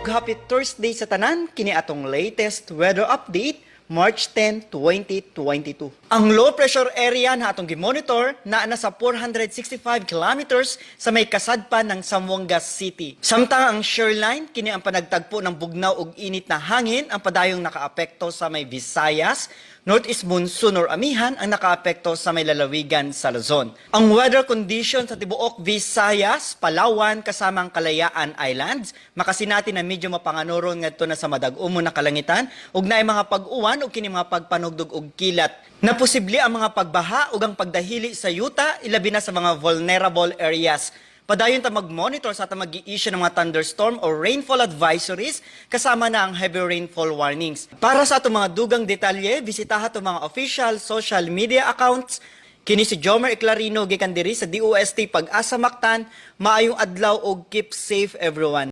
happy Thursday sa tanan, kini atong latest weather update, March 10, 2022. Ang low pressure area na atong gimonitor na nasa 465 kilometers sa may kasadpan ng Zamboanga City. Samtang ang shoreline, kini ang panagtagpo ng bugnaw ug init na hangin ang padayong nakaapekto sa may Visayas, Northeast monsoon or amihan ang nakaapekto sa may lalawigan sa Luzon. Ang weather condition sa tibuok Visayas, Palawan kasama ang Kalayaan Islands, makasinati na medyo mapanganoron ngadto na sa madag-umon na kalangitan ug naay mga pag-uwan ug kini mga pagpanugdog og kilat. Na posible ang mga pagbaha ug ang pagdahili sa yuta ilabi na sa mga vulnerable areas. Padayon ta mag-monitor sa atong mag-i-issue ng mga thunderstorm or rainfall advisories kasama na ang heavy rainfall warnings. Para sa atong mga dugang detalye, bisitaha atong mga official social media accounts. Kini si Jomer Eclarino gikan diri sa DOST Pag-asa Mactan. Maayong adlaw ug keep safe everyone.